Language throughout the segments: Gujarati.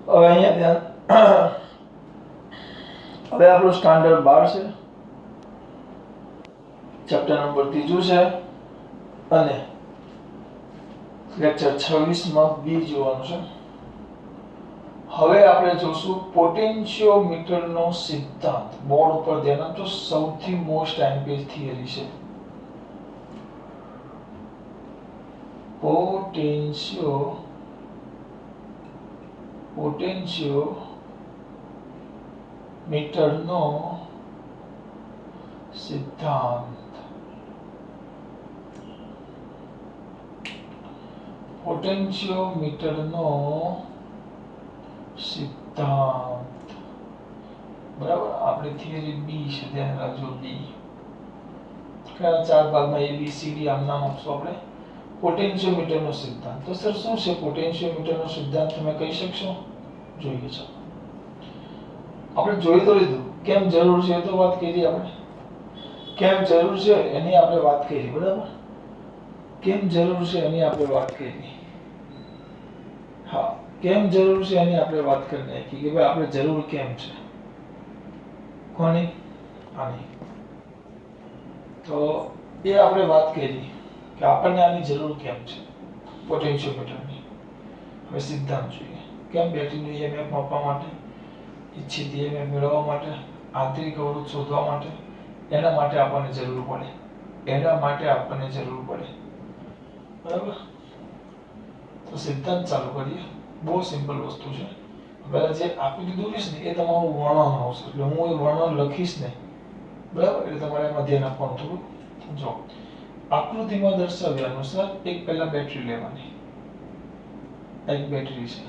હવે અહીંયા ધ્યાન હવે આપણું સ્ટાન્ડર્ડ 12 છે, ચેપ્ટર નંબર 3 છે અને લેક્ચર 26 માં બી જોવાનું છે. હવે આપણે જોશું પોટેન્શિયોમીટરનો સિદ્ધાંત. બોર્ડ ઉપર ધ્યાન આપજો, સૌથી મોસ્ટ એમપીએસ થિયરી છે. પોટેન્શિયોમીટરનો સિદ્ધાંત. પોટેન્શિયોમીટરનો સિદ્ધાંત. બરાબર, આપણી થિયરી બી છે, ધ્યાન રાખજો. બી કયા 4 ભાગમાં એ બી સી ડી આમ નામ આપશું આપણે. પોટેન્શિયોમીટરનો સિદ્ધાંત. તો સર શું છે પોટેન્શિયોમીટરનો સિદ્ધાંત, તમે કહી શકશો? જોઈએ છે આપણે, જોઈ તો લીધું. કેમ જરૂર છે એ તો વાત કરી આપણે. કેમ જરૂર છે એની આપણે વાત કરી, બરાબર. કેમ જરૂર છે એની આપણે વાત કરી. હા, કેમ જરૂર છે એની આપણે વાત કરી નાખી કે ભાઈ આપણે જરૂર કેમ છે. કોની? આની. તો એ આપણે વાત કરી કે આપણને આની જરૂર કેમ છે, પોટેન્શિયોમીટરની. હવે સિદ્ધાંત જોઈએ. કેમ? બેટરીનું ઈએમએફ માપવા માટે, ઇચ્છિત ઈએમએફ મેળવવા માટે, આંતરિક અવરોધ શોધવા માટે. એના માટે આપણને જરૂર પડે. બરાબર. તો સિદ્ધાંત ચાલુ કરીએ. બહુ સિમ્પલ વસ્તુ છે. પહેલા જે આપી દીધું છે ને એ તમારું વર્ણન આવશે, એટલે હું એ વર્ણન લખીશ ને, બરાબર. એટલે તમારે એમાં ધ્યાન આપવાનું થોડું. જો આકૃતિમાં દર્શાવ્યા અનુસાર એક પહેલા બેટરી લેવાની. એક બેટરી છે,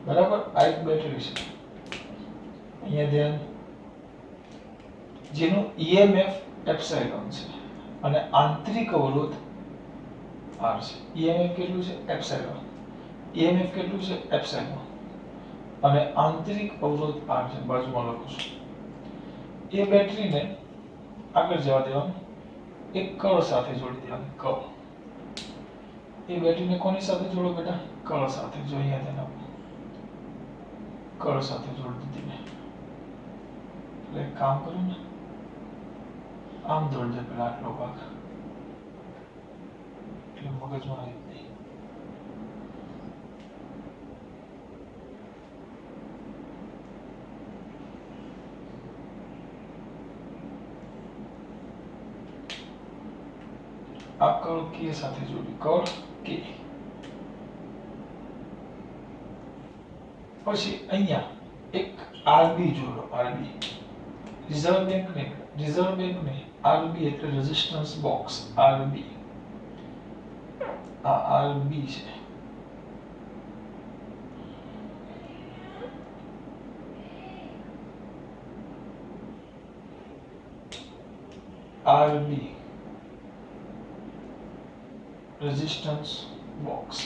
બરાબર. આ એક બેટરી છે. અહીંયા ધ્યાન, જેનું ઈએમએફ એપ્સિલોન છે અને આંતરિક અવરોધ આર છે. ઈએમએફ કેટલું છે? એપ્સિલોન. ઈએમએફ કેટલું છે? એપ્સિલોન. અને આંતરિક અવરોધ આર છે. બાજુમાં લખું છું. એ બેટરીને આગળ જવા દેવાનું, એક કળ સાથે જોડી દેવાની. કળ. એ બેટરીને કોની સાથે જોડો બેટા? કળ સાથે. જો અહીંયા ધ્યાન આપો, કળ સાથે જોડી દીધી મેં. એટલે એક કામ કર્યું ને, આમ દોડી દે પેલા આટલો ભાગ, એટલે મગજમાં આવી નહીં. આ કળ કે સાથે જોડી, કળ કે. પછી અહીંયા એક આરબી જોડો. આરબી રિઝર્વ બેંક ને, આરબી એટલે રેઝિસ્ટન્સ બોક્સ. આરબી, આ આરબી છે. RB resistance box.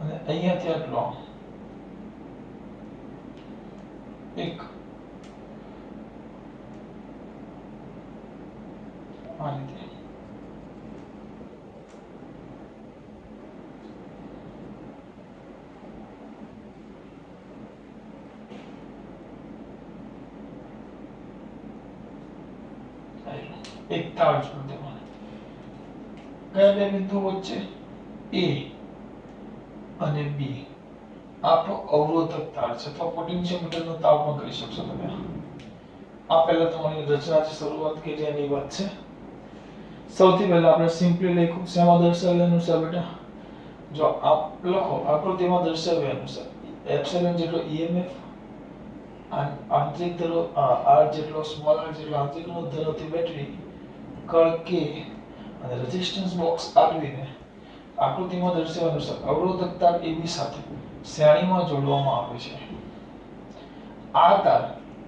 અને અહીંયાથી આટલો એક આ રીતે. એક તાર જોડી દેવાનો. કયા બે બિંદુ વચ્ચે? એ અને બી. આપણો અવરોધક તાર છે, અથવા પોટેન્શિયોમીટરનો તાર પણ કહી શકશો તમે. આ પહેલા તમારી રચનાથી શરૂઆત કરી એની વાત છે. સૌથી પહેલા આપણે સિમ્પલી લખ્યું. શેમાં દર્શાવ્યા અનુસાર બેટા? જો આપ લખો આકૃતિમાં દર્શાવ્યા અનુસાર એપ્સિલોન જેટલો ઈએમએફ, આંતરિક ધરો આર જેટલો, સ્મોલ આર જેટલો આંતરિક ધરાવતી બેટરી, કળ કે અને રેઝિસ્ટન્સ બોક્સ આરવીને આકૃતિમાં દર્શાવ્યા અનુસાર અવરોધક તાર એબી સાથે શ્રેણીમાં જોડવામાં આવે છે. આ તાર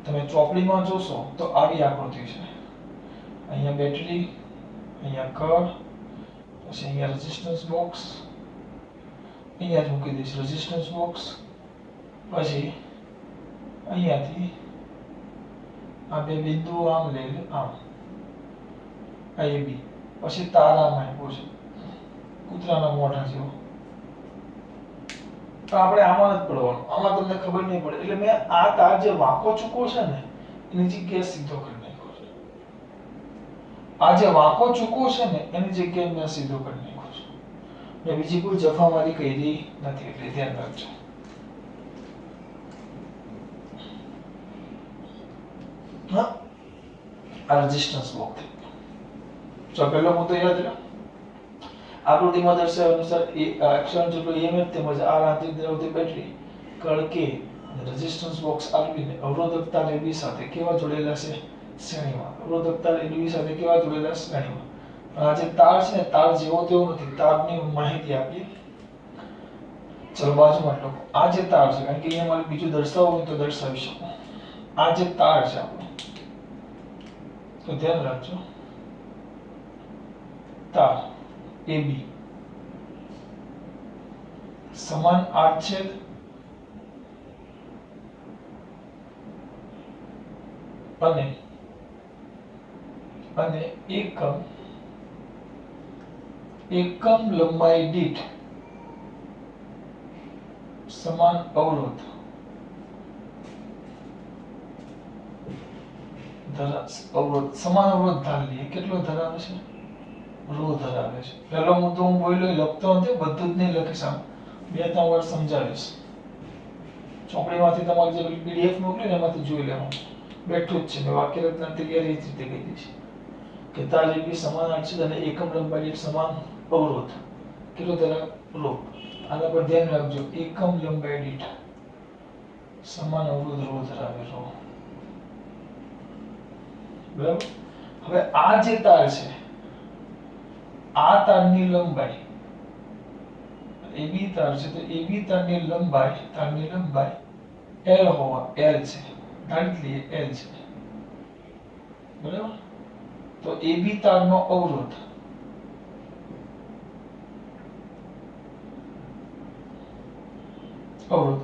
તમે ચોપડીમાં જોશો તો આવી આકૃતિ છે. અહીંયા બેટરી, અહીંયા કળ, પછી અહીંયા રેઝિસ્ટન્સ બોક્સ, અહીંયા જ મૂકી દઈશ રેઝિસ્ટન્સ બોક્સ. પછી અહીંયાથી આ બે બિંદુઓ આમ લઈ લે, આમ આ એ બી. પછી તાર આમ આપ્યો છે કૂતરાના મોઢા જેવો. પણ આપણે આમાં નથી પડવાનું, આમાં તમને ખબર નહીં પડે એટલે મેં આ તાર જે વાંકો ચૂકો છે ને એની જગ્યાએ સીધો કરી નાખ્યો છે. આ જે વાંકો ચૂકો છે ને એની જગ્યાએ મેં સીધો કરી નાખ્યો છે. મેં બીજી કોઈ જફામારી કરી નથી એટલે ધ્યાન રાખજો. હા, આ રેઝિસ્ટન્સ બ્લોક થઈ ગયો. તો પહેલો મુદ્દો યાદ રાખો. આકૃતિમાં દર્શાવ્યા અનુસાર એપ્સિલોન જેટલો EMF તેમજ R આંતરિક ધરાવતી બેટરી કળ K અને રેઝિસ્ટન્સ બોક્સ RB ને અવરોધકતા AB સાથે કેવા જોડેલા છે? શ્રેણીમાં. અવરોધકતા AB સાથે કેવા જોડેલા? શ્રેણીમાં. આ જે તાર છે ને તાર જેવો તેવો નથી, તારની માહિતી આપીએ. ચલો બાજુમાં લખો. આ જે તાર છે, કારણ કે અહીંયા મારે બીજું દર્શાવવું હોય તો દર્શાવી શકું. આ જે તાર છે આપણો, તો ધ્યાન રાખજો, તાર AB સમાન આડછેદ અને એકમ લંબાઈ દીઠ સમાન અવરોધ સમાન અવરોધ ધાર લઈએ. કેટલો ધરાવે છે? રો ધરાવે છે. પહેલો મુદ્દો હું બોલ્યો લખતો નથી, બધું જ નહીં લખીશ, આમ 2-3 વાર સમજાવીશ. ચોપડીમાંથી તમારે જે PDF મોકલી ને એમાંથી જોઈ લેવાનું. બેઠું જ છે, મેં વાક્ય રચના તૈયાર એ જ રીતે કહી દઈશ કે તાર AB સમાન આડછેદ અને એકમ લંબાઈ દીઠ સમાન અવરોધ કેટલો ધરાવે? રો. આના પર ધ્યાન રાખજો, એકમ લંબાઈ દીઠ સમાન અવરોધ રો ધરાવે રો. બરાબર. હવે આ જે તાર છે, આ તારની લંબાઈ AB તાર છે, તો AB તારની લંબાઈ L હોવા L છે, ધારી લઈએ L છે. બરાબર. તો AB તારનો અવરોધ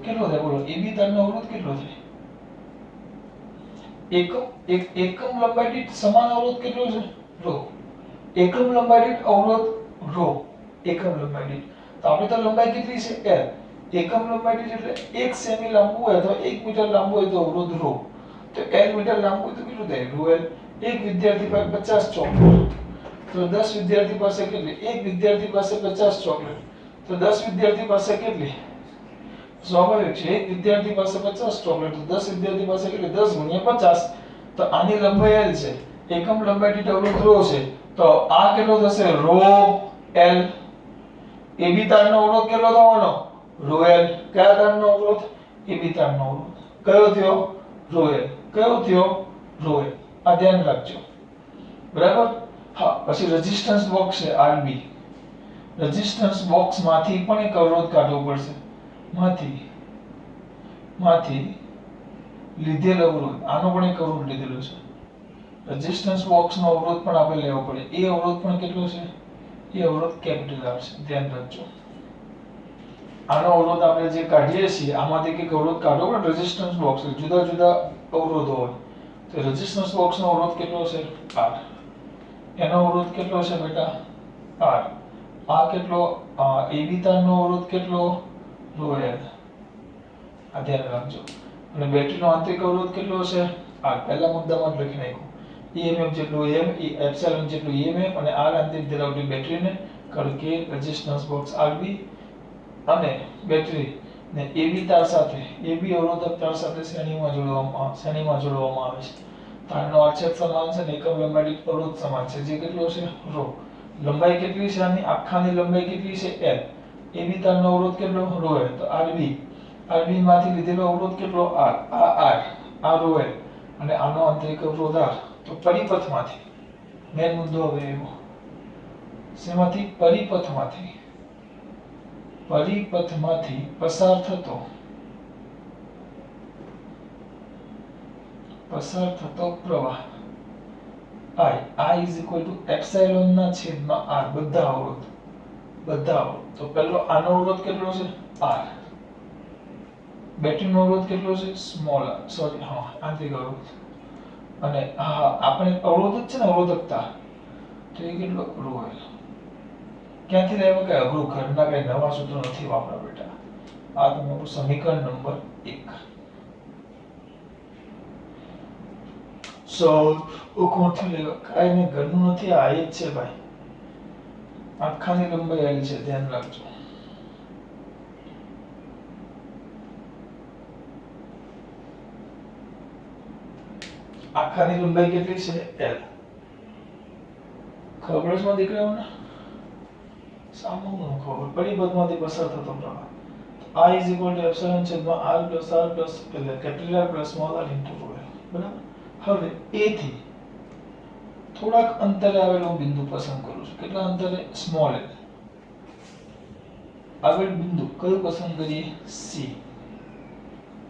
કેટલો થાય? બોલો, AB તારનો અવરોધ કેટલો થાય? એકમ લંબાઈ દીઠ સમાન અવરોધ કેટલો છે? રો. એકમ લંબાઈ દીઠ અવરોધ રો. એકમ લંબાઈ દીઠ, તો આપણી તો લંબાઈ કેટલી છે? L. એકમ લંબાઈ દીઠ એટલે 1 સેમી લાંબુ હોય તો 1 મીટર લાંબુ હોય તો અવરોધ રો. તો L મીટર લાંબુ હોય તો કેટલું થાય? Rho L. એક વિદ્યાર્થી પાસે 50 ચોકલેટ, તો 10 વિદ્યાર્થી પાસે કેટલી? એક વિદ્યાર્થી પાસે 50 ચોકલેટ, તો 10 વિદ્યાર્થી પાસે કેટલી? સ્વાભાવિક છે, એક વિદ્યાર્થી પાસે 50 ચોકલેટ, તો 10 વિદ્યાર્થી પાસે કેટલી? 10 ગુણ્યા 50. તો આની લંબાઈ L છે, એકમ લંબાઈ દીઠ અવરોધ રો છે, તો આ કેટલો થશે? Row L. AB તારનો અવરોધ કેટલો થવાનો? Rho L. કયા તારનો અવરોધ? AB તારનો અવરોધ. કયો થયો? Rho L. કયો થયો? Rho L. આ ધ્યાન રાખજો. બરાબર. હા, પછી રેઝિસ્ટન્સ બોક્સ છે RB. રેઝિસ્ટન્સ બોક્સ માંથી પણ એક અવરોધ કાઢવો પડશે. માંથી લીધેલ અવરોધ, આનો પણ એક અવરોધ લીધેલો છે. રેઝિસ્ટન્સ બોક્સ નો અવરોધ પણ આપણે લેવો પડે. એ અવરોધ પણ કેટલો છે? એ અવરોધ કેપિટલ R છે, ધ્યાન રાખજો. આનો અવરોધ આપણે જે કાઢીએ છીએ, આમાંથી એક અવરોધ કાઢવો પડે. રેઝિસ્ટન્સ બોક્સ જુદા જુદા અવરોધો હોય, તો રેઝિસ્ટન્સ બોક્સ નો અવરોધ કેટલો છે? R. એનો અવરોધ કેટલો છે બેટા? R. આ કેટલો? AB તારનો અવરોધ કેટલો? Rho L. આ ધ્યાન રાખજો. અને બેટરીનો આંતરિક અવરોધ કેટલો છે? R. પહેલા મુદ્દામાં જ લખી નાખ્યું. EMF જેટલું એપ્સિલોન જેટલું EMF અને R આંતરિક ધરાવતી બેટરીને કળ K રેઝિસ્ટન્સ બોક્સ RB અને બેટરી ને AB તાર સાથે, AB અવરોધક તાર સાથે શ્રેણીમાં જોડવામાં આવે છે. તારનો આડછેદ સમાન છે અને એકમ લંબાઈ દીઠ અવરોધ સમાન છે, જે કેટલો છે? રો. લંબાઈ કેટલી છે આની? આખાની લંબાઈ કેટલી છે? L. AB તારનો અવરોધ કેટલો? Rho L. તો RB માંથી લીધેલો અવરોધ કેટલો? R. આ રો L અને આનો આંતરિક અવરોધ R. તો પરિપથમાંથી મેન મુદ્દો હવે આવ્યો. શેમાંથી? પરિપથમાંથી પસાર થતો પ્રવાહ I is equal to epsilon ના છેદમાં R. બધા અવરોધ. તો પહેલો આનો અવરોધ કેટલો છે? R. બેટરીનો અવરોધ કેટલો છે? Small r. સોરી, હા, આંતરિક અવરોધ. અને હા, આપણે અવરોધ જ છે ને, અવરોધકતા, તો એ કેટલો? Rho L. ક્યાંથી લેવા? કે અઘરું, ઘરના કઈ નવા સૂત્રો નથી વાપરા બેટા. આ તમારું સમીકરણ નંબર 1. સો કોણથી લેવા કાઈ ને ઘરનું નથી, આ જ છે ભાઈ. આખાની લંબાઈ આલી છે, ધ્યાન રાખજો. આખાની લંબાઈ કેટલી છે? l. ખબર છે દીકરાઓને? સામાન્ય ખબર પરિબળમાંથી પસાર થતો પ્રવાહ I is equal to epsilon છેદમાં r plus capital R plus small r into rho l. બરાબર. હવે a થી થોડાક અંતરે આવેલું બિંદુ પસંદ કરું છું. કેટલા અંતરે? Small l. આવેલ બિંદુ કયું પસંદ કરીએ? c.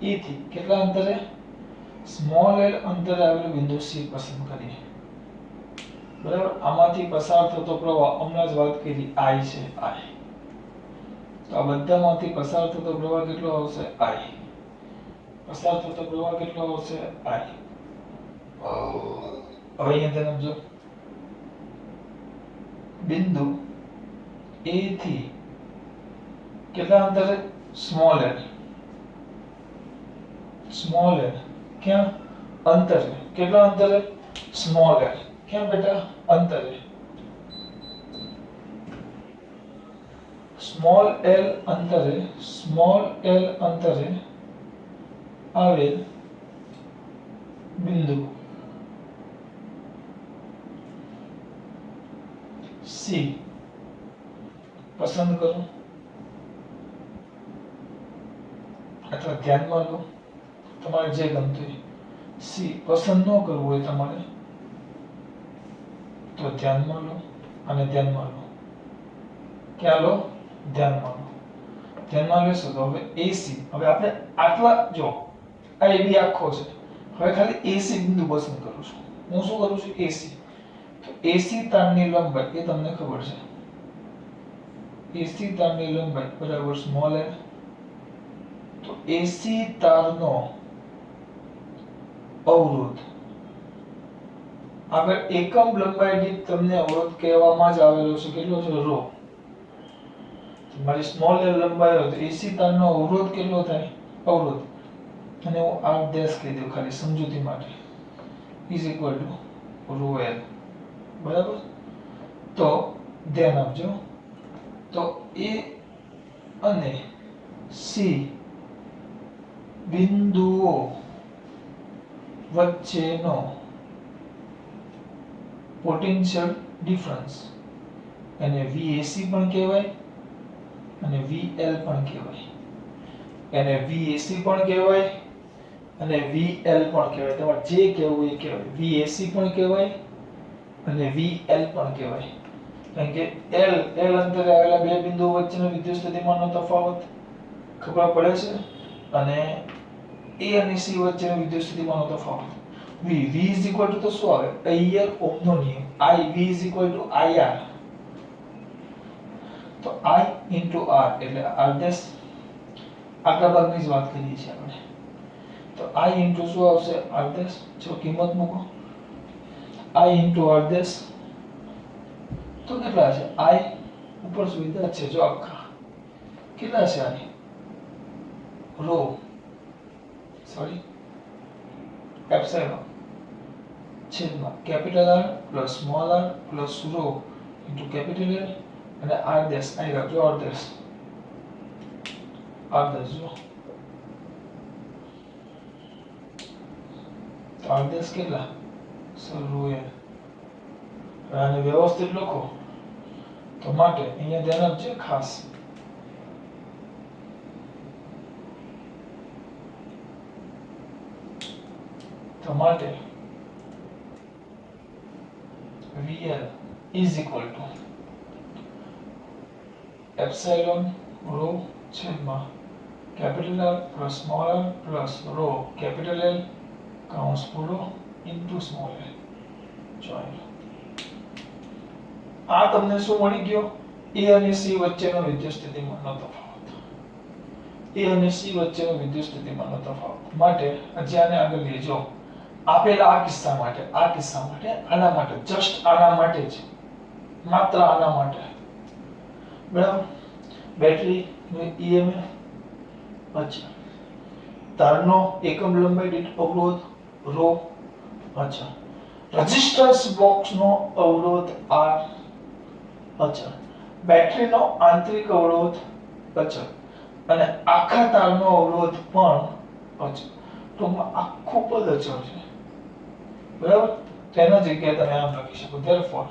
a થી કેટલા અંતરે? સ્મોલ l અંતરે આવેલું બિંદુ c પસંદ કરીએ. બરાબર. આમાંથી પસાર થતો પ્રવાહ હમણાં જ વાત કરી I છે, I. તો આ બધામાંથી પસાર થતો પ્રવાહ કેટલો આવશે? I. પસાર થતો પ્રવાહ કેટલો આવશે? I. હવે અહીંયા ધ્યાન આપજો. બિંદુ A થી કેટલા અંતરે? Small l. સ્મોલ l ક્યાં? અંતરે. કેટલા અંતરે? Small l. ક્યાં બેટા? અંતરે. સ્મોલ l અંતરે, સ્મોલ l અંતરે આવેલ બિંદુ C પસંદ કરો અથવા ધ્યાનમાં લો, તમારે જે ગમતું હોય. C પસંદ ન કરવું હોય તમારે તો ધ્યાનમાં લો અને ધ્યાનમાં લો. ક્યાં લો? ધ્યાનમાં લો. ધ્યાનમાં લેશો તો હવે AC, હવે આપણે આટલા જો આ AB આખો છે. હવે ખાલી AC બિંદુ પસંદ કરું છું. હું શું કરું છું? AC. તો AC તારની લંબાઈ એ તમને ખબર છે. AC તારની લંબાઈ બરાબર સ્મોલ l. તો AC તારનો અવરોધ આગળ એકમ લંબાઈ દીઠ તમને અવરોધ કહેવામાં જ આવેલો છે. કેટલો છે? ρ. તમારી સ્મોલ l લંબાઈ હોય તો AC તારનો અવરોધ કેટલો થાય? અવરોધ. અને હું r ડેશ કહી દઉં ખાલી સમજૂતી માટે. is equal to ρl. બરાબર. તો ધ્યાન આપજો. તો A અને C બિંદુઓ વચ્ચેનો પોટેન્શિયલ ડિફરન્સ એને VAC પણ કહેવાય અને VL પણ કહેવાય. એને VAC પણ કહેવાય અને VL પણ કહેવાય. તમારે જે કહેવું એ કહેવાય. VAC પણ કહેવાય અને VL પણ કહેવાય. કારણ કે L અંતરે આવેલા બે બિંદુઓ વચ્ચેનો વિદ્યુત સ્થિતિમાનનો તફાવત ખબર પડે છે અને A અને C વચ્ચેનો વિદ્યુત સ્થિતિમાનનો તફાવત. V is equal to તો શું આવે? અહીંયા ઓહમનો નિયમ. V is equal to IR. તો I into R એટલે R ડેશ આગલા ભાગની જ વાત કરીએ છીએ આપણે. તો I into શું આવશે? R dash. જો કિંમત મૂકો. I into R ડેશ તો કેટલા છે? I ઉપર સુવિધા છે જો આખા કેટલા છે? I રો સોરી એપ્સિલોન છેદમાં capital R plus small r plus rho into capital L અને R ડેશ અહીં રાખજો. R ડેશ જો તો R ડેશ કેટલા? Sir rho l. આને વ્યવસ્થિત લખો તો માટે અહીંયા ધ્યાન આપજો ખાસ. તો માટે VL is equal to epsilon rho છેદમાં capital R plus small r plus rho capital L કૌંસ પૂરો into small l. જોઈ આ તમને શું મળી ગયો? A અને C વચ્ચેનો વિદ્યુત સ્થિતિમાનનો તફાવત. A અને C વચ્ચેનો વિદ્યુત સ્થિતિમાનનો તફાવત માટે હજી આગળ લેજો. આપેલા આ કિસ્સા માટે આના માટે જસ્ટ આના માટે જ માત્ર આના માટે બરાબર. બેટરી નો EMF અચ્છા, તારનો એકમ લંબાઈ દીઠ અવરોધ રો. અચ્છા, રેઝિસ્ટન્સ બોક્સનો અવરોધ R. અચ્છા, બેટરીનો આંતરિક અવરોધ. અચ્છા, અને આખા તારનો અવરોધ પણ. અચ્છા, ટૂંકમાં આખું પદ અચળ છે, બરાબર. તેના જગ્યાએ તમે આમ લખી શકો, therefore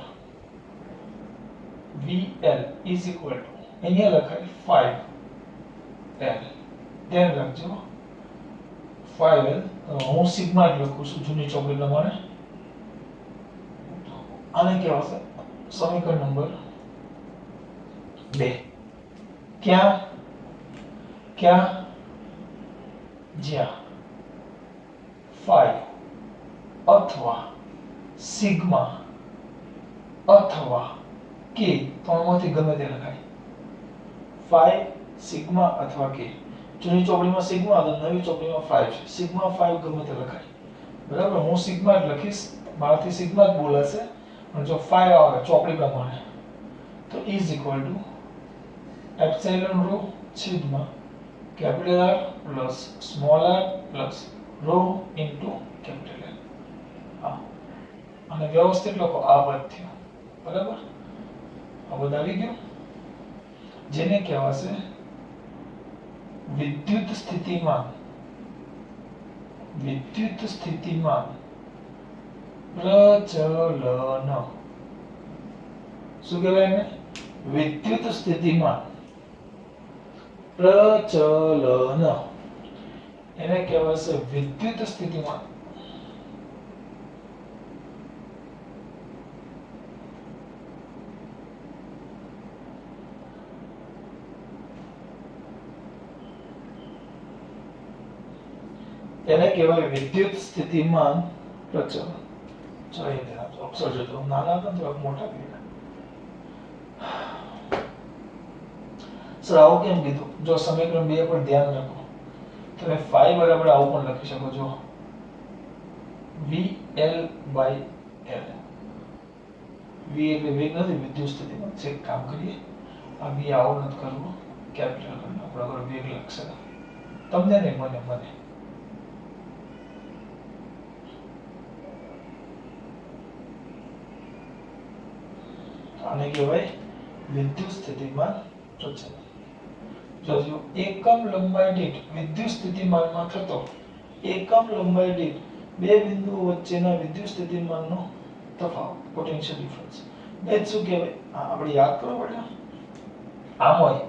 VL is equal to, અહીંયા લખાય 5L. ધ્યાન રાખજો, 5L. હું સિગ્મા જ લખું છું જૂની ચોપડી પ્રમાણે. આને કહેવાશે સમીકરણ નંબર 2. ક્યાં ક્યાં જ્યાં 5 અથવા સિગ્મા અથવા કે, ત્રણમાંથી ગમે તે લખાય. 5 સિગ્મા અથવા કે. જૂની ચોપડીમાં સિગ્મા હતો, નવી ચોપડીમાં 5 છે. સિગ્મા 5 ગમે તે લખાય, બરાબર. હું સિગ્મા જ લખીશ, મારાથી સિગ્મા જ બોલાશે. અને જો 5 આવે ચોપડી પ્રમાણે તો is equal to epsilon rho છેદમાં capital R plus small r plus rho into capital L. હા, અને વ્યવસ્થિત લખો, આ પદ થયું, બરાબર. આ પદ આવી ગયું, જેને કહેવાશે વિદ્યુત સ્થિતિમાન. વિદ્યુત સ્થિતિમાન પ્રચલન. શું કહેવાય એને? વિદ્યુત સ્થિતિમાન પ્રચલન. એને કહેવાશે વિદ્યુત સ્થિતિમાન. એને કહેવાય વિદ્યુત સ્થિતિમાન પ્રચલન. ચાલો એ ધ્યાન આપજો, અક્ષર જોજો, નાના હતા તો મોટા કર્યા. સર આવું કેમ કીધું? જો સમીકરણ 2 પર ધ્યાન રાખો, તમે 5 બરાબર આવું પણ લખી શકો છો, VL/L. V એટલે વેગ નથી, વિદ્યુત સ્થિતિમાન છે. કામ કરીએ, આ V આવું નથી કરવું, કેપિટલ કરી નાખો, બરાબર. વેગ લખશે તમને નહીં, મને. આને કહેવાય વિદ્યુત સ્થિતિમાન પ્રચલન. જો એકમ લંબાઈ દીઠ વિદ્યુત સ્થિતિમાનમાં થતો એકમ લંબાઈ દીઠ બે બિંદુઓ વચ્ચેના વિદ્યુત સ્થિતિમાનનો તફાવત, પોટેન્શિયલ ડિફરન્સ. બે શું કહેવાય? આપણે યાદ કરો પડે. આમ હોય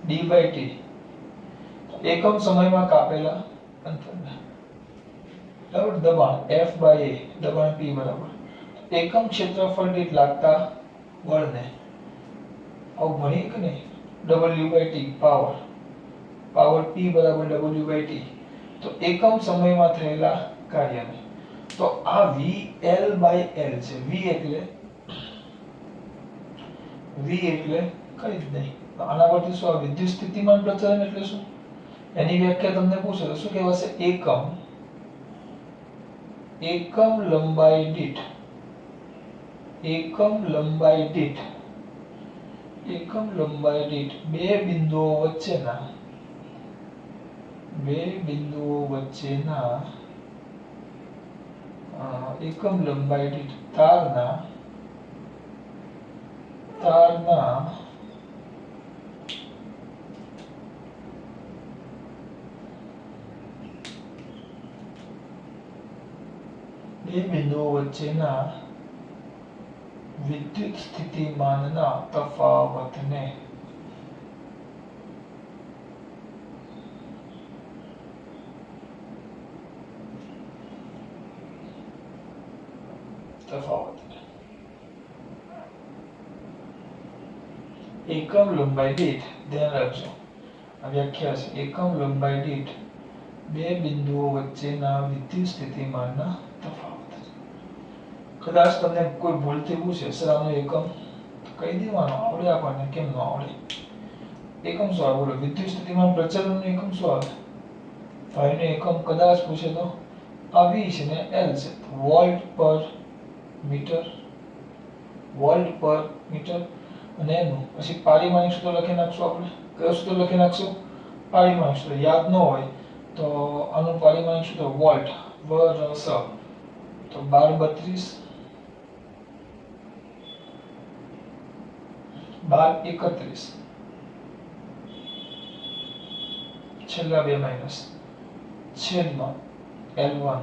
d/t, એકમ સમયમાં કાપેલા અંતરને, બરાબર. દબાણ F/A, દબાણ P બરાબર એકમ ક્ષેત્રફળ દીઠ લાગતા બળને, આવું ભણીએ કે નહીં? W/T પાવર P બરાબર W/T. તો એકમ સમયમાં થયેલા કાર્યને, તો આ VL/L છે. V એટલે કઈ જ નહીં. આના પરથી શું? વિદ્યુત સ્થિતિમાન પ્રચલન એટલે શું? એની વ્યાખ્યા તમને પૂછે તો શું કહેવાશે? એકમ લંબાઈ દીઠ બે બિંદુઓ વચ્ચેના એકમ લંબાઈ દીઠ તારના બે બિંદુઓ વચ્ચેના વિદ્યુત સ્થિતિમાનના તફાવતને એકમ લંબાઈ દીઠ, ધ્યાન રાખજો આ વ્યાખ્યા છે, એકમ લંબાઈ દીઠ બે બિંદુઓ વચ્ચેના વિદ્યુત સ્થિતિમાનના તફાવત. કદાચ તમને કોઈ ભૂલથી પૂછે, સર આનો એકમ કહી દેવાનો, આવડે આપણને, કેમ ન આવડે? એકમ શું આવે? બોલો, વિદ્યુત સ્થિતિમાન પ્રચલનનો એકમ શું આવે? તો એનો એકમ કદાચ પૂછે તો આ V છે ને L છે, વોલ્ટ પર મીટર. અને એનું પછી પારિમાણિક સૂત્ર લખી નાખશું આપણે. કયો સૂત્ર લખી નાખશું? પારિમાણિક સૂત્ર યાદ ન હોય તો આનું પારિમાણિક સૂત્ર વોલ્ટ વર્ષ તો 1232 1231 છેલ્લા બે માઈનસ છેદમાં L1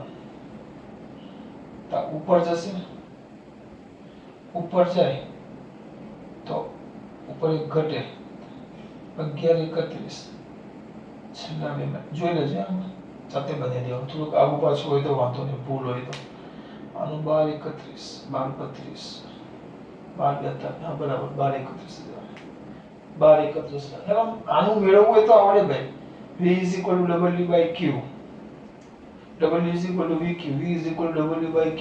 તો ઉપર જશે ઉપર જાય તો ઉપર એક ઘટે 1131 છેલ્લા બે જોઈ લેજે આમ સાથે બની દેવાનું થોડુંક આગુ પાછું હોય તો વાંધો નહીં ભૂલ હોય તો આનું 1231 1232 હા બરાબર 1231 હવે આનું મેળવવું હોય તો આવડે ભાઈ V is equal to W by Q W is equal to VQ V is equal to W by Q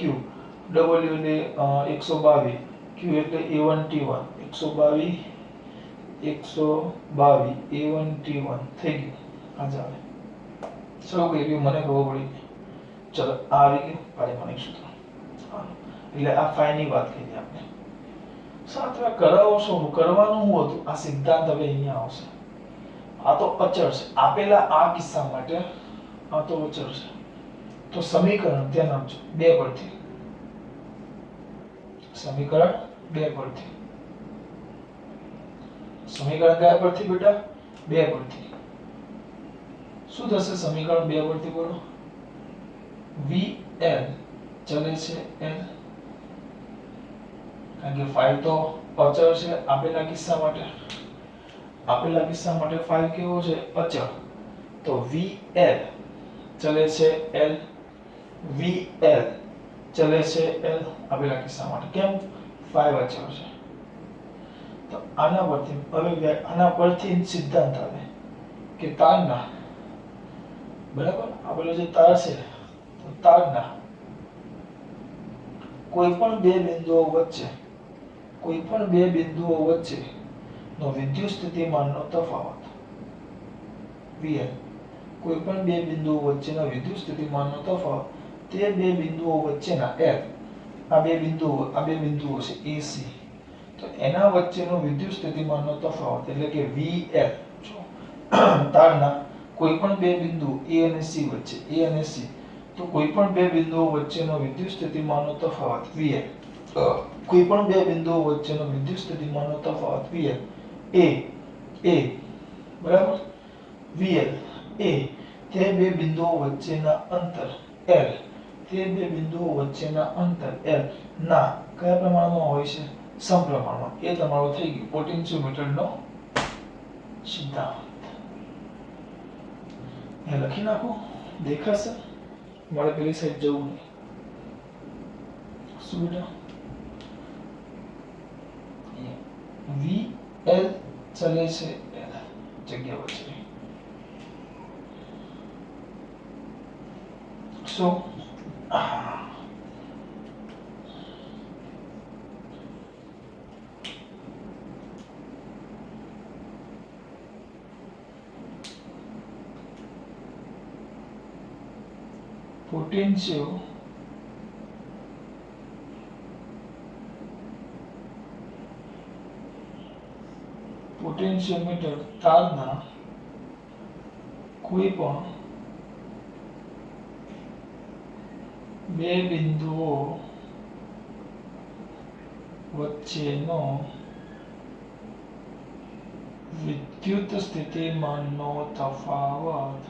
W એટલે 122 Q એટલે A1T1 122 A1T1 થઈ ગયું આ જાવે ચલો કે મને ખબર પડી ચલો આ આવી ગયું પારિમાણિક સૂત્ર એટલે આ ફાઈ ની વાત કરી આપણે સાથે કરાવો શું કરવાનું હું હતું આ સિદ્ધાંત હવે અહીંયા આવશે આ તો અચળ છે આપેલા આ કિસ્સા માટે આ તો અચળ છે તો સમીકરણ ધ્યાન આપજો બે પરથી સમીકરણ બે પરથી સમીકરણ કયા પરથી બેટા બે પરથી શું થશે સમીકરણ બે પરથી બોલો VL ચલે છે L કારણ કે ફાઈ તો અચળ છે આપેલા કિસ્સા માટે ફાઈ કેવો છે અચળ તો VL ચલે છે L VL ચલે છે L આપેલા કિસ્સા માટે કેમ ફાઈ અચળ છે તો આના પરથી સિદ્ધાંત આવે કે તારના બરાબર આપેલો જે તાર છે તો તારના કોઈ પણ બે બિંદુઓ વચ્ચે નો વિદ્યુત સ્થિતિમાનનો તફાવત VL કોઈ પણ બે બિંદુઓ વચ્ચેનો વિદ્યુત સ્થિતિમાનનો તફાવત તે બે બિંદુઓ વચ્ચેના L આ બે બિંદુઓ છે AC તો એના વચ્ચેનો વિદ્યુત સ્થિતિમાનનો તફાવત એટલે કે VL જો તારના કોઈ પણ બે બિંદુ A અને C તો કોઈ પણ બે બિંદુઓ વચ્ચેનો વિદ્યુત સ્થિતિમાનનો તફાવત VL કોઈ પણ બે બિંદુઓ વચ્ચેનો વિદ્યુત સ્થિતિમાનનો તફાવત VL A બરાબર VL A તે બે બિંદુઓ વચ્ચેના અંતર L L ના કયા પ્રમાણમાં હોય છે સમપ્રમાણમાં એ તમારું થઈ ગયું પોટેન્શિયોમીટરનો સિદ્ધાંત એ લખી નાખો દેખાશે મારે પેલી સાઈડ જવું નહીં શું બેટા VL ચલે છે L જગ્યા વચ્ચે શું પોટેન્શિયોમીટર તારના કોઈ પણ બે બિંદુઓ વચ્ચેનો વિદ્યુત સ્થિતિમાનનો તફાવત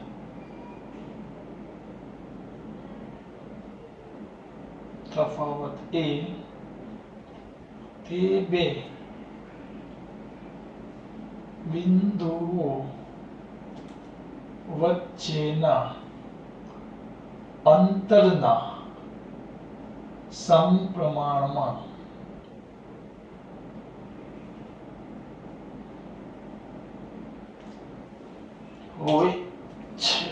એ તે બે બિંદુઓ વચ્ચેના અંતરના સમપ્રમાણમાં હોય છે.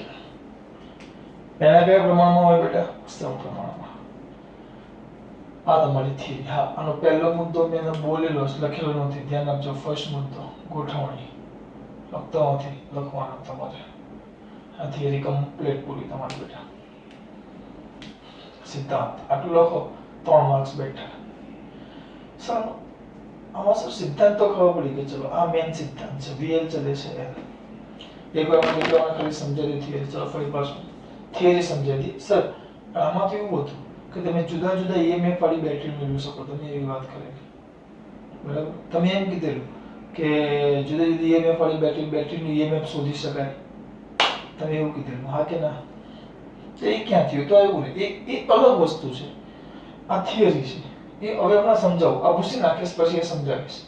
એના કયા પ્રમાણમાં હોય બેટા? સમપ્રમાણમાં. આ તમારી થિયરી. હા, આનો પહેલો મુદ્દો મેં બોલેલો લખેલો નથી, ધ્યાન આપજો. ફર્સ્ટ મુદ્દો ગોઠવણી લખતો નથી, લખવાનો તમારે. આ થિયરી કમ્પ્લીટ પૂરી તમારી બેટા. સિદ્ધાંત આટલું લખો, 3 માર્ક્સ બેઠા. સારું, આમાં સર સિદ્ધાંત તો ખબર પડી કે ચલો આ મેન સિદ્ધાંત છે. VL ચલે છે L. એક વાર મને એટલા ખાલી સમજાવી થિયરી. ચલો ફરી પાછું થિયરી સમજાવી સર. આમાં તો એવું હતું કે તમે જુદા જુદા ઈએમએફ વાળી બેટરી મેળવી શકો. તમે એવી વાત કરી બરાબર. તમે એમ કીધેલું કે જુદા જુદી ઈએમએફ વાળી બેટરીનું ઈએમએફ શોધી શકાય. તમે એવું કીધેલું હા કે ના? તો એ ક્યાં થયું? તો એવું ને એ અલગ વસ્તુ છે. આ થિયરી છે. એ હવે હમણાં સમજાવું. આ ભૂસી નાખીશ પછી એ સમજાવીશ.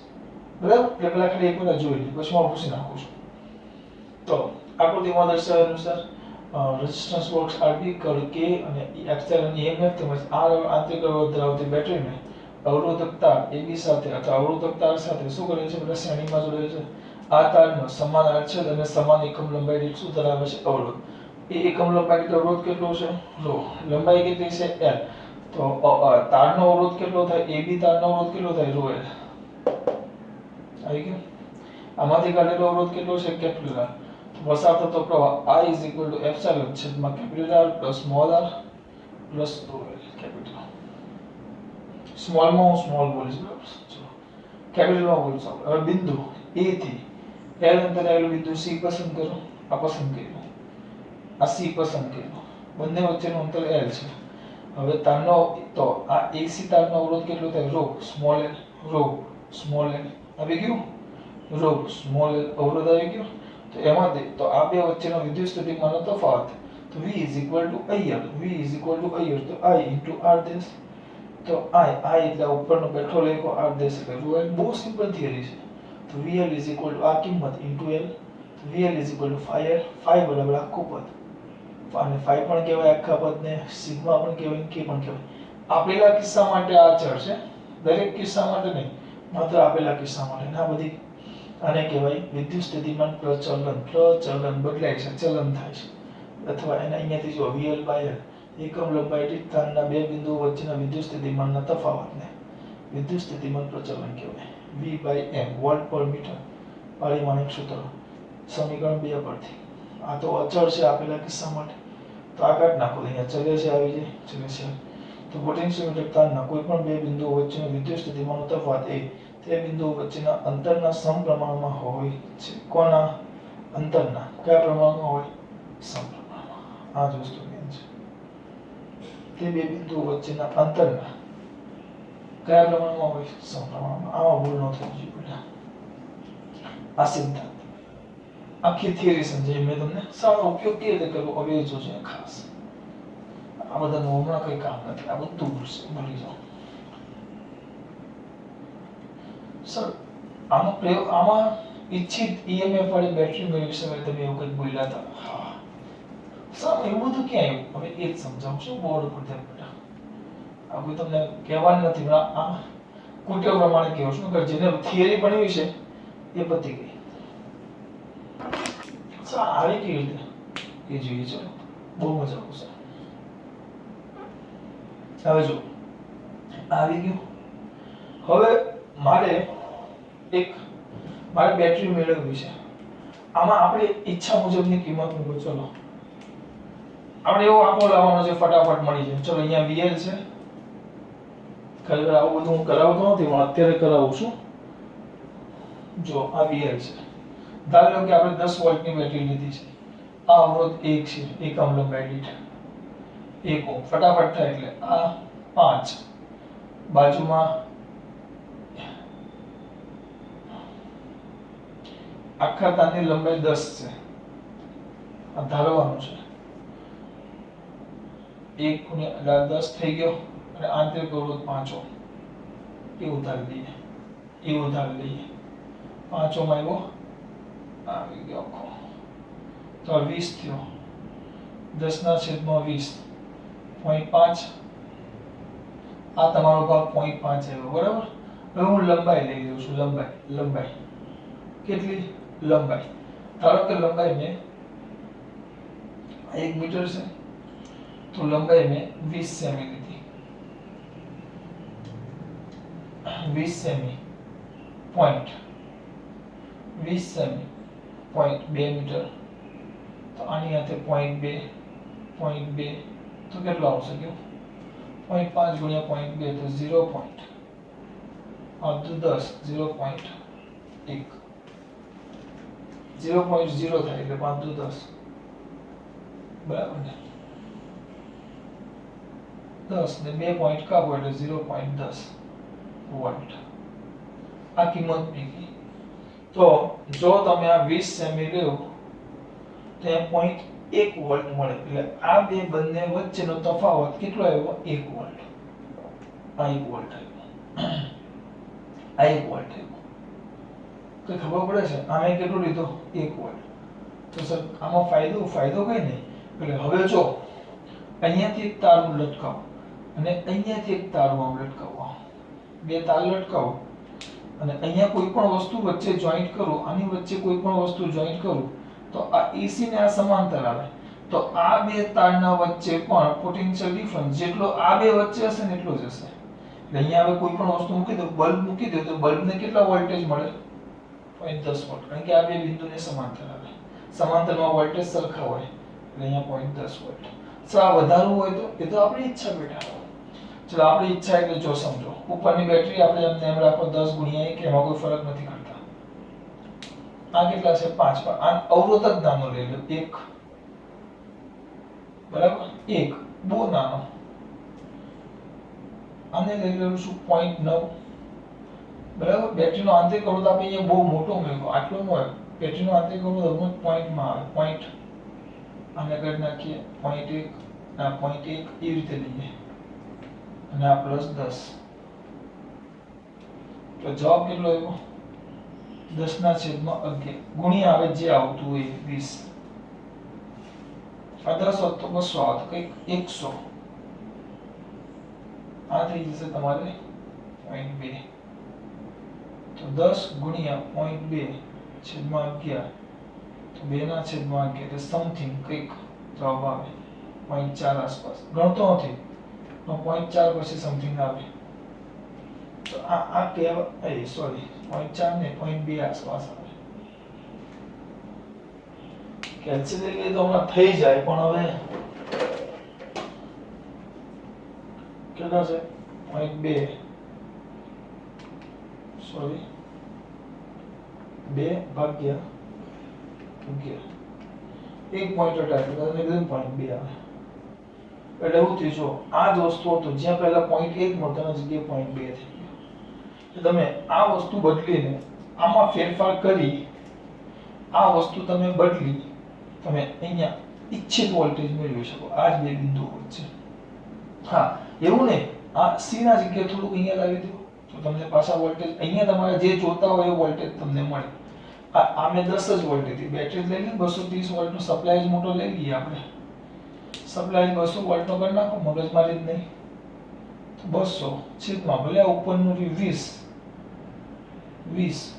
બરાબર. એટલે પેલા ખાલી એક વાર જોઈ લો પછી હું ભૂસી નાખું છું. તો આકૃતિમાં દર્શાવ્યા અનુસાર resistance box RB curve K અને એપ્સિલોન EMF તેમજ R આંતરિક અવરોધ ધરાવતી બેટરીને અવરોધક તાર AB સાથે અથવા અવરોધક તાર સાથે શું કરે છે? બધા શ્રેણીમાં જોડે છે. આ તારનો સમાન આડછેદ અને સમાન એકમ લંબાઈ દીઠ શું ધરાવે છે? અવરોધ. એ એકમ લંબાઈ દીઠ અવરોધ કેટલો છે? ρ. લંબાઈ કેટલી છે? L. તો તારનો અવરોધ કેટલો થાય? AB તારનો અવરોધ કેટલો થાય? ρ L. આવી ગયું? આમાંથી કાઢેલો અવરોધ કેટલો છે? Capital R. પસાર થતો પ્રવાહ I એપ્સિલોન છેદમાં capital R plus small r plus ρ L capital. સ્મોલમાં હું સ્મોલ બોલીશ બરાબર. ચલો કેપિટલમાં બોલશું. હવે બિંદુ A થી L અંતરે આવેલું બિંદુ C પસંદ કરો. આ પસંદ કર્યું. આ C પસંદ કર્યું. બંને વચ્ચેનું અંતર L છે. હવે તારનો તો આ AC તારનો અવરોધ કેટલો થાય? ρ સ્મોલ l ρ સ્મોલ l. આવી ગયું? ρ સ્મોલ l અવરોધ આવી ગયો. તો એમાંથી તો આ બે વચ્ચેનો વિદ્યુત સ્થિતિમાનનો તફાવત તો V IR. V IR તો I R દેશ. તો I એટલે ઉપરનો બેઠો લેખો R દેશ એટલે ρ L. બહુ સિમ્પલ થિયરી છે. તો VL આ કિંમત L. VL phi L. phi બરાબર આખું પદ. અને phi પણ કહેવાય આખા પદને, સિગ્મા પણ કહેવાય, k પણ કહેવાય. આપેલા કિસ્સા માટે આ અચળ છે. દરેક કિસ્સા માટે નહીં, માત્ર આપેલા કિસ્સા માટે. આ બધી આને કહેવાય વિદ્યુત સ્થિતિમાન પ્રચલન. પ્રચલન બદલાય છે, ચલન થાય છે. અથવા એને અહીંયાથી જો VL by L એકમ લંબાઈ દીઠ તારના બે બિંદુઓ વચ્ચેના વિદ્યુત સ્થિતિમાનના તફાવતને વિદ્યુત સ્થિતિમાન પ્રચલન કહેવાય. V by M વોલ્ટ પર મીટર પારિમાણિક સૂત્ર સમીકરણ 2 પરથી. આ તો અચળ છે આપેલા કિસ્સા માટે. તો આ કાઢ નાખો. અહીંયા ચલે છે આવી જાય, ચલે છે. તો પોટેન્શિયોમીટર તારના કોઈ પણ બે બિંદુઓ વચ્ચેનો વિદ્યુત સ્થિતિમાનનો તફાવત એ તે બિંદુઓ વચ્ચેના અંતરના સમપ્રમાણમાં હોય છે. કોના અંતરના? કયા પ્રમાણમાં હોય? સમપ્રમાણમાં. આ જ વસ્તુ મેન છે. તે બે બિંદુઓ વચ્ચેના અંતરના કયા પ્રમાણમાં હોય? સમપ્રમાણમાં. આમાં ભૂલ ન થવી જોઈએ બેટા. આ સિદ્ધાંત આખી થિયરી સમજાવી મેં તમને. સારો ઉપયોગ કેવી રીતે કરવો હવે એ જોજો ખાસ. આ બધાનું હમણાં કઈ કામ નથી. આ બધું ભૂલી જાઓ. સર આનો પ્રયોગ આમાં ઈચ્છિત EMF વાળી બેટરી મેળવી શકાય. તમે એવું કંઈક બોલ્યા હતા. હા સર એવું બધું ક્યાં આવ્યું? હવે એ જ સમજાવું છું બોર્ડ ઉપર ધ્યાન બેટા. આ કોઈ તમને કહેવાનું નથી પણ આ કુટેવ પ્રમાણે કહું છું કે જેને થિયરી ભણવી છે એ પતી ગઈ. સર આવી કેવી રીતે એ જોઈએ. ચલો બહુ મજા આવશે. હવે જો આવી ગયું. હવે મારે બેટરી મેળવવી છે. આમાં આપણે ઈચ્છા મુજબની કિંમત મૂકો. ચલો આપણે એવો આંકડો લાવવાનો છે ફટાફટ મળી જાય. ચલો અહીંયા VL છે. ખરેખર આવું બધું હું કરાવતો નથી પણ અત્યારે કરાવું છું. જો આ VL છે. ધારો કે આપણે 10 વોલ્ટની બેટરી લીધી છે. આ અવરોધ 1 છે. એકમ લંબાઈ દીઠ 1 ઓહ્મ. ફટાફટ થાય એટલે આ 5 બાજુમાં આખા તારની લંબાઈ 10 છે. આ ધારવાનું છે. 1 ગુણ્યા 10 થઈ ગયો અને આંતરિક અવરોધ 5 ઓહ્મ. એ ઉતારી દઈએ. 5 ઓહ્મ આવ્યો. આવી ગયો આખો. તો 20 થયો. 10/20 0.5. આ તમારો ભાગ 0.5 આવ્યો બરાબર. હવે હું લંબાઈ લઈ લઉં છું. લંબાઈ કેટલી? લંબાઈ ધારો કે લંબાઈ મેં 1 મીટર છે તો લંબાઈ મેં 20 સેમી લીધી. 20 સેમી પોઈન્ટ 20 સેમી પોઈન્ટ 2 મીટર. તો આની સાથે 0.2 તો કેટલો આવશે કયો? 0.5 ગુણ્યા 0.2 તો 0. આ તો 10 0.1 0.0 થાય એટલે 5 દુ 10 બરાબર ને 10 ને 2 પોઈન્ટ કાપો એટલે 0.10 વોલ્ટ આ કિંમત મૂકી તો જો તમે આ 20 સેમી લ્યો તો 0.1 વોલ્ટ મળે એટલે આ બે બંને વચ્ચેનો તફાવત કેટલો આવ્યો 1 વોલ્ટ આ 1 વોલ્ટ આવ્યો આ 1 વોલ્ટ આવ્યો તો ખબર પડે છે આમે કેટલું લીધો 1 વોલ્ટ તો સર આમાં ફાયદો કઈ નહીં એટલે હવે જો અહીંયાથી એક તાર લટકાવો અને અહીંયાથી એક તાર આમ લટકાવો બે તાર લટકાવો અને અહીંયા કોઈ પણ વસ્તુ વચ્ચે જોઈન્ટ કરું આની વચ્ચે કોઈ પણ વસ્તુ જોઈન્ટ કરું તો આ AC ને આ સમાંતર આવે તો આ બે તારના વચ્ચે પણ પોટેન્શિયલ ડિફરન્સ જેટલો આ બે વચ્ચે હશે ને એટલો જ હશે એટલે અહીંયા હવે કોઈ પણ વસ્તુ મૂકી દો બલ્બ મૂકી દો તો બલ્બને કેટલા વોલ્ટેજ મળે 0.10 વોલ્ટ કારણ કે આ બે બિંદુને સમાંતર આવે સમાંતરમાં વોલ્ટેજ સરખા હોય એટલે અહીંયા 0.10 વોલ્ટ તો આ વધારવું હોય તો એ તો આપણી ઈચ્છા બેટા ચલો આપણી ઈચ્છા એટલે જો સમજો ઉપરની બેટરી આપણે એમ રાખો 10 ગુણ્યા 1 એમાં કોઈ ફરક નથી કરતા આ કેટલા છે 5 આ અવરોધક નાનો લઈ લો 1 બરાબર 1 બહુ નાનો આને લઈ લેવું છું 0.9 બરાબર બેટરીનો આંતરિક અવરોધ આપણે અહીંયા બહુ મોટો મૂક્યો આટલો ન હોય બેટરીનો આંતરિક અવરોધ પોઈન્ટમાં આવે પોઈન્ટ આને કરી નાખીએ 0.1 ના 0.1 એ રીતે લઈએ અને આ +10 તો જવાબ કેટલો આવ્યો 10/11 ગુણ્યા આવે જે આવતું હોય 20 આ 10 હોત તો 200 આવત કંઈક 100 આ થઈ જશે તમારે 0.2 તો 10 ગુણ્યા 0.2/11 તો 2/11 એટલે સમથિંગ કંઈક જવાબ આવે 0.4 આસપાસ ગણતો નથી તો 0.4 પછી સમથિંગ આવે તો આ કહેવાય સોરી 0.4 ને 0.2 આસપાસ આવે કેલ્ક્યુલેટ તો હમણાં થઈ જાય પણ હવે કેટલા છે 0.2 સોરી 2/11 એક પોઈન્ટ અટાડે તો તમે કીધું 0.2 આવે એટલે એવું થયું જો આ જ વસ્તુ હતો જ્યાં પહેલા 0.1 મળતો એના જગ્યાએ 0.2 થઈ ગયો તો તમે આ વસ્તુ બદલીને આમાં ફેરફાર કરી આ વસ્તુ તમે બદલી તમે અહીંયા ઈચ્છિત વોલ્ટેજ મેળવી શકો આ જ બે બિંદુઓ વચ્ચે હા એવું નહીં આ C ના જગ્યાએ થોડુંક અહીંયા લાવી દો તો તમને પાછા વોલ્ટેજ અહીંયા તમારે જે જોતા હોય એ વોલ્ટેજ તમને મળે આ મેં 10 જ વોલ્ટ હતી બેટરી લઈ લે 230 વોલ્ટ નો સપ્લાય મોટો લઈ લઈએ આપણે સપ્લાય 200 વોલ્ટ નો કરી નાખો મગજમારી જ નહીં તો 200 છેદમાં ભલે ઉપરનું 20 20